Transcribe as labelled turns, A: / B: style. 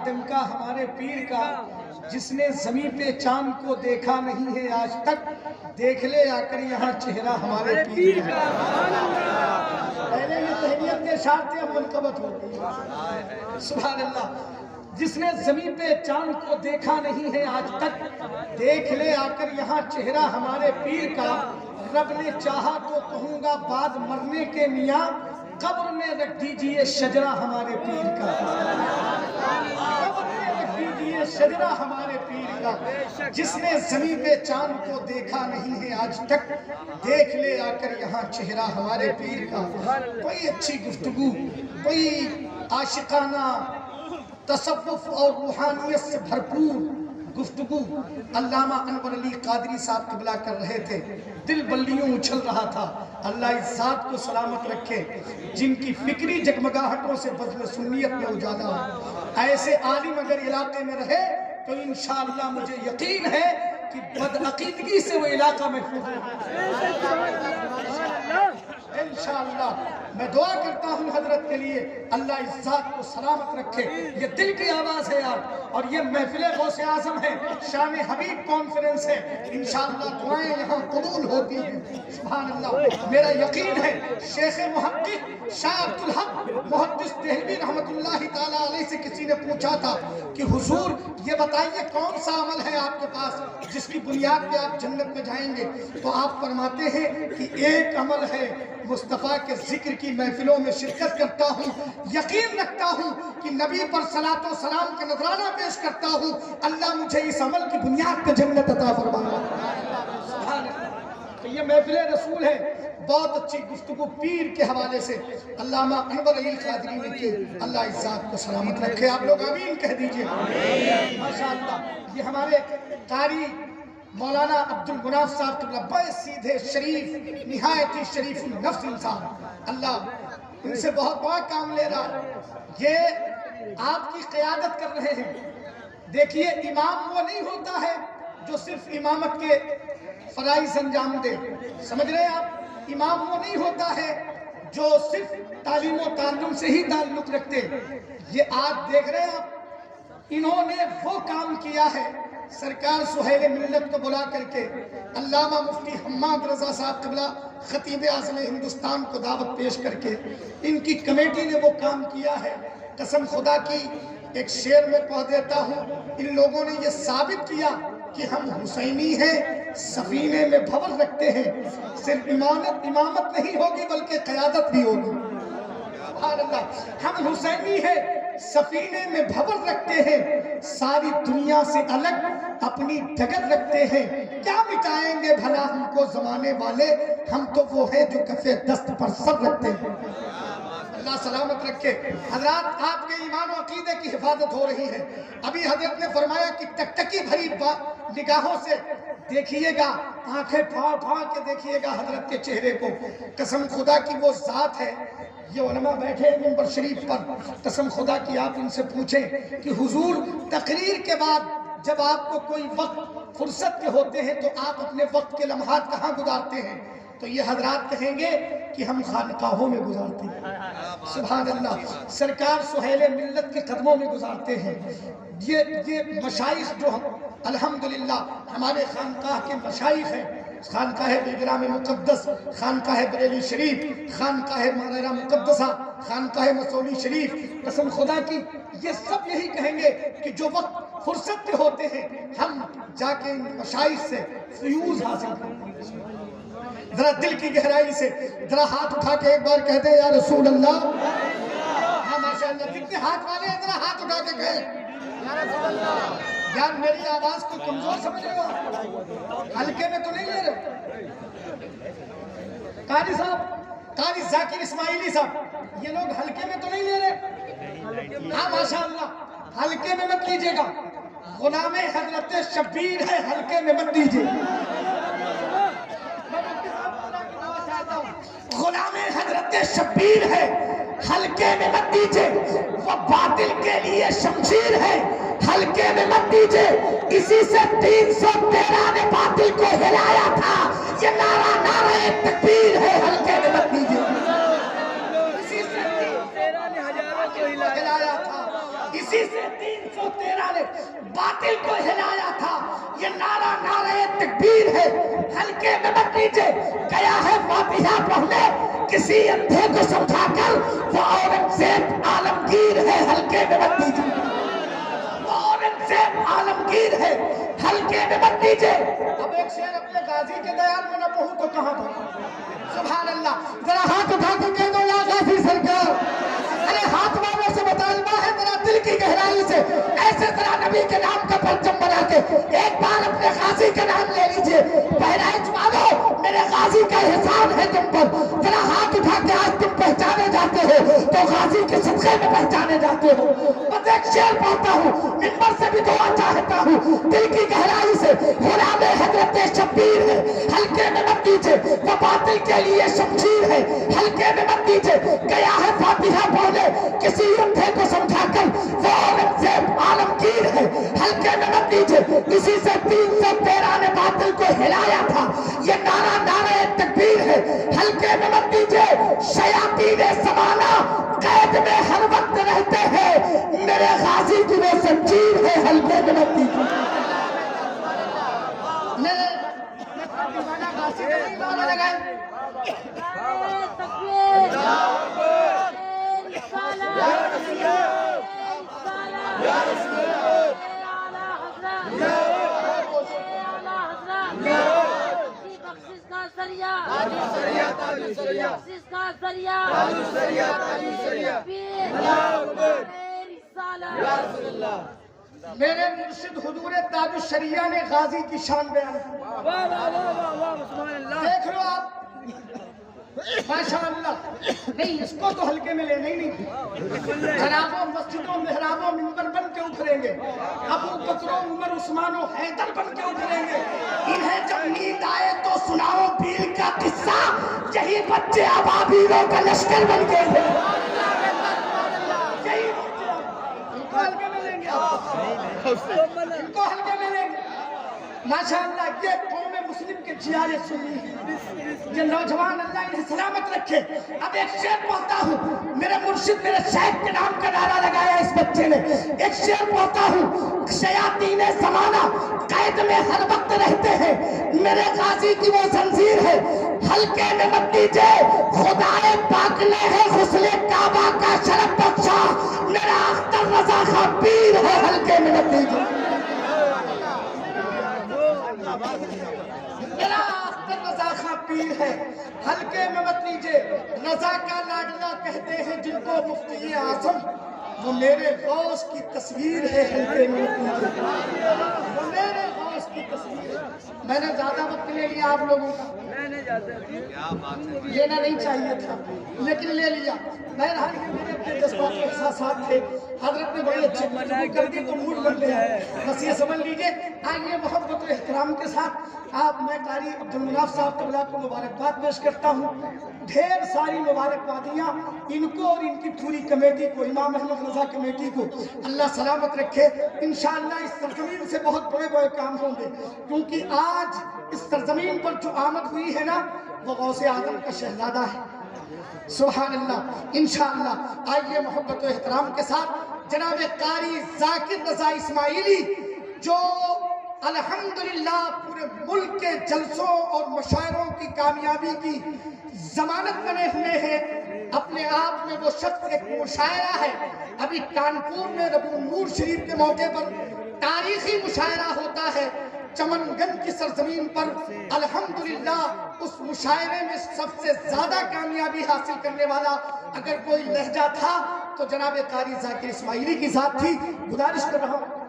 A: دمکا ہمارے پیر کا، جس نے زمین پہ چاند کو دیکھا نہیں ہے آج تک، دیکھ لے آ کر یہاں چہرہ ہمارے پیر کا۔ پہلے یہ تہنیت کے اشعار تھے، اب منقبت ہو گئی۔ سبحان اللہ۔ جس نے زمین پہ چاند کو دیکھا نہیں ہے آج تک، دیکھ لے آ کر یہاں چہرہ ہمارے پیر کا۔ رب نے چاہا تو کہوں گا بعد مرنے کے میاں، قبر میں رکھ دیجئے شجرہ ہمارے پیر کا۔ قبر میں رکھ دیجئے شجرہ ہمارے پیر کا۔ جس نے زمین پہ چاند کو دیکھا نہیں ہے آج تک، دیکھ لے آ کر یہاں چہرہ ہمارے پیر کا۔ کوئی اچھی گفتگو، کوئی عاشقانہ تصوف اور روحانیت سے بھرپور گفتگو علامہ انور علی قادری صاحب قبلہ کر رہے تھے۔ دل بلیوں اچھل رہا تھا۔ اللہ اس ذات کو سلامت رکھے جن کی فکری جگمگاہٹوں سے بزم سنیت میں اجالا ہو۔ ایسے عالم اگر علاقے میں رہے تو انشاءاللہ مجھے یقین ہے کہ بدعقیدگی سے وہ علاقہ محفوظ ہے انشاءاللہ۔ میں دعا کرتا ہوں حضرت کے لیے، اللہ اس ذات کو سلامت رکھے۔ یہ دل کی آواز ہے یار، اور یہ محفل غوث اعظم ہے، شان حبیب کانفرنس ہے۔ انشاءاللہ دعائیں یہاں قبول ہوتی ہیں۔ سبحان اللہ۔ میرا یقین ہے شیخ محقق شاہ عبدالحق محدث دہلوی رحمت اللہ تعالیٰ علیہ سے کسی نے پوچھا تھا کہ حضور یہ بتائیے کون سا عمل ہے آپ کے پاس جس کی بنیاد پہ آپ جنت میں جائیں گے؟ تو آپ فرماتے ہیں کہ ایک عمل ہے، مصطفیٰ کے ذکر کی محفلوں میں شرکت کرتا ہوں، یقین رکھتا ہوں کہ نبی پر صلاۃ و سلام کا نذرانہ پیش کرتا ہوں، اللہ مجھے اس عمل کی بنیاد پہ جنت عطا فرمائے۔ سبحان اللہ۔ تو یہ محفل رسول ہے۔ بہت اچھی گفتگو پیر کے حوالے سے علامہ انور علی قادری نے کی۔ اللہ اس ذات کو سلامت رکھے۔ آپ لوگ آمین کہہ دیجئے۔ ماشاءاللہ۔ یہ ہمارے قاری مولانا عبدالمناف صاحب قبلہ بڑے سیدھے شریف، نہایتی شریف النفس انسان، اللہ ان سے بہت بڑا کام لے رہا ہے۔ یہ آپ کی قیادت کر رہے ہیں۔ دیکھیے امام وہ نہیں ہوتا ہے جو صرف امامت کے فرائض انجام دے، سمجھ رہے ہیں آپ؟ امام وہ نہیں ہوتا ہے جو صرف تعلیم و تعلم سے ہی تعلق رکھتے۔ یہ آج دیکھ رہے ہیں آپ، انہوں نے وہ کام کیا ہے، سرکار سہیل ملت کو بلا کر کے علامہ مفتی حماد رضا صاحب قبلہ خطیب اعظم ہندوستان کو دعوت پیش کر کے ان کی کمیٹی نے وہ کام کیا ہے۔ قسم خدا کی ایک شعر میں پڑھ دیتا ہوں، ان لوگوں نے یہ ثابت کیا کہ ہم حسینی ہیں، سفینے میں بھور رکھتے ہیں، صرف امامت نہیں ہوگی بلکہ قیادت بھی ہوگی۔ سبحان اللہ۔ ہم حسینی ہیں، سفینے میں بھور رکھتے ہیں، ساری دنیا سے الگ اپنی ڈگر رکھتے ہیں، کیا مٹائیں گے بھلا ہم کو زمانے والے، ہم تو وہ ہیں جو کفِ دست پر سر رکھتے ہیں۔ اللہ سلامت رکھے۔ حضرات آپ کے ایمان و عقیدے کی حفاظت ہو رہی ہے۔ ابھی حضرت نے فرمایا کہ ٹکٹکی بھری نگاہوں سے دیکھیے گا، آنکھیں پھاڑ پھاڑ کے دیکھیے گا حضرت کے چہرے کو۔ قسم خدا کی وہ ذات ہے۔ یہ علماء بیٹھے ہیں منبر شریف پر، قسم خدا کی آپ ان سے پوچھیں کہ حضور تقریر کے بعد جب آپ کو کوئی وقت فرصت کے ہوتے ہیں تو آپ اپنے وقت کے لمحات کہاں گزارتے ہیں؟ تو یہ حضرات کہیں گے کہ ہم خانقاہوں میں گزارتے ہیں۔ سبحان اللہ۔ سرکار سہیل ملت کے قدموں میں گزارتے ہیں۔ یہ مشائخ جو الحمدللہ ہمارے خانقاہ کے مشائخ ہیں، خانقاہ بیگرام مقدس، خانقاہ بریلی شریف، خانقاہ مغیرہ مقدسہ، خانقاہ مسولی شریف، قسم خدا کی یہ سب یہی کہیں گے کہ جو وقت فرصت کے ہوتے ہیں ہم جا کے ان مشائخ سے فیوز حاصل کرتے ہیں۔ ذرا دل کی گہرائی سے ذرا ہاتھ اٹھا کے ایک بار کہتے ہیں یا رسول اللہ۔ ہاں ماشاءاللہ، جتنے ہاتھ والے ہیں ذرا ہاتھ اٹھا کے کہیں یا رسول اللہ۔ یار میری آواز کو کمزور سمجھ رہے ہو؟ ہلکے میں تو نہیں لے رہے؟ قاری صاحب، قاری ذاکر اسماعیلی صاحب، یہ لوگ ہلکے میں تو نہیں لے رہے؟ ہاں ماشاءاللہ، ہلکے میں مت لیجئے گا۔ غلام حضرت شبیر ہے، ہلکے میں مت لیجئے۔ غلام حضرت شبیر ہے، ہلکے میں مت دیجئے، وہ باطل کے لیے شمشیر ہے، ہلکے میں مت دیجئے، اسی سے 313 نے باطل کو ہلایا تھا، یہ نعرہ نعرہ تکبیر ہے، ہلکے میں مت دیجئے، اسی سے 313 نے ہزاروں کو ہلایا تھا، اسی سے 313 نے باطل کو ہلایا تھا. یہ نعرہ نعرہ تکبیر ہے. ہلکے میں مت لیجیے. گیا ہے فاتحہ پڑھنے کسی اندھے کو سمجھا کر وہ اورنگزیب عالمگیر ہے. ہلکے میں مت لیجیے. اورنگزیب عالمگیر ہے. ہلکے میں مت لیجیے. اب ایک شعر اپنے غازی کے دیال میں نہ پڑھوں تو کہاں پڑھوں؟ سبحان اللہ. ذرا ہاتھ اٹھا کے کہہ دو یا غازی سرکار. ارے ہاتھ والوں سے مطالبہ ہے ذرا دل کی گہرائی سے ایسے ذرا نبی کے نام کا پرچم بنا کے ایک بار اپنے غازی کا نام لے لیجئے. بہرائچ والو میرے غازی کا احسان ہے تم پر. ذرا ہاتھ اٹھا کے آج تم پہچانے جاتے ہو تو غازی کے صدقے میں پہچانے جاتے ہو. بس ایک شعر پڑھتا ہوں, منبر سے بھی دعا چاہتا ہوں دل کی گہرائی سے. غلام حضرت شبیر ہے. ہلکے میں مت دیجئے. وہ باطل کے لیے شمشیر ہے. ہلکے میں مت دیجئے. گیا ہے فاتحہ پڑھنے کسی اندھے کو سمجھا کر وہ اورنگزیب عالمگیر ہے. ہلکے میں مت دیجئے. اسی سے 313 نے باطل کو ہلایا تھا. یہ نعرہ نعرہ تکبیر ہے. ہلکے میں مت دیجئے. شیاطین زمانہ قید میں ہر وقت رہتے ہیں. میرے غازی کی وہ زنجیر ہے. ہلکے میں مت دیجئے. میرے دیوانہ غازی کا نہیں نعرہ لگائیں. میرے مرشد حضور تاج الشریعہ نے غازی کی شان بیان کی. دیکھ لو آپ ماشاءاللہ. نہیں اس کو تو ہلکے میں لینا ہی نہیں. جنابوں مسجدوں محرابوں منبر بن کے اتریں گے. ابو بکر و عمر عثمان و حیدر بن کے اتریں گے. انہیں جب نیند آئے تو سناؤ بیل کا قصہ. یہی بچے ابابیلوں کا لشکر بن کے تھے. ان کو ہلکے میں لیں گے. ان کو ہلکے میں لیں گے. ماشاءاللہ یہ قوم مسلم کے جیارے سنی ہے. یہ نوجوان اللہ انہیں سلامت رکھے. اب ایک شعر پڑھتا ہوں. میرے مرشد میرے شیخ کے نام کا نعرہ لگایا اس بچے نے. ایک شعر پڑھتا ہوں. شیاطین زمانہ قید میں ہر وقت رہتے ہیں. میرے غازی کی وہ زنجیر ہے. ہلکے میں مت دیجئے. خدائے پاک نے ہے غسل کعبہ کا شرف بخشا. میرا اختر رضا خان پیر ہے. ہلکے میں مت دیجئے. میرا اختر رضا خان پیر ہے. ہلکے میں مت لیجئے. رضا کا لاڈلا کہتے ہیں جن کو مفتی اعظم. وہ میرے غوث کی تصویر ہے. ہلکے میں مت لیجئے. وہ میرے غوث کی تصویر ہے. میں نے زیادہ وقت لے لیا آپ لوگوں کا. لینا نہیں چاہیے تھا لیکن لے لیا. بہرحال میرے اپنے جذبات کے احساسات تھے. حضرت نے بڑے اچھے گفتگو کر دی تو موڈ بن گیا. بس یہ سمجھ لیجئے. آئیے محبت و احترام کے ساتھ میں قاری عبدالمناف صاحب قبلہ کو مبارکباد پیش کرتا ہوں. ڈھیر ساری مبارکبادیاں ان کو اور ان کی پوری کمیٹی کو, امام احمد رضا کمیٹی کو. اللہ سلامت رکھے. انشاءاللہ اس سرزمین سے بہت بڑے بڑے کام ہوں گے کیونکہ آج اس سرزمین پر جو آمد ہوئی ہے نا وہ غوث اعظم کا شہزادہ ہے. سبحان اللہ. انشاءاللہ آئیے محبت و احترام کے ساتھ جناب قاری ذاکر رضا اسماعیلی جو الحمدللہ پورے ملک کے جلسوں اور مشاعروں کی کامیابی کی ضمانت بنے ہوئے ہیں. اپنے آپ میں وہ شخص ایک مشاعرہ ہے. ابھی کانپور میں ربیع النور شریف کے موقع پر تاریخی مشاعرہ ہوتا ہے. چمن گنج کی سرزمین پر الحمدللہ اس مشاعرے میں سب سے زیادہ کامیابی حاصل کرنے والا اگر کوئی لہجہ تھا تو جناب قاری ذاکر اسماعیلی کی ذات تھی. گزارش کر رہا ہوں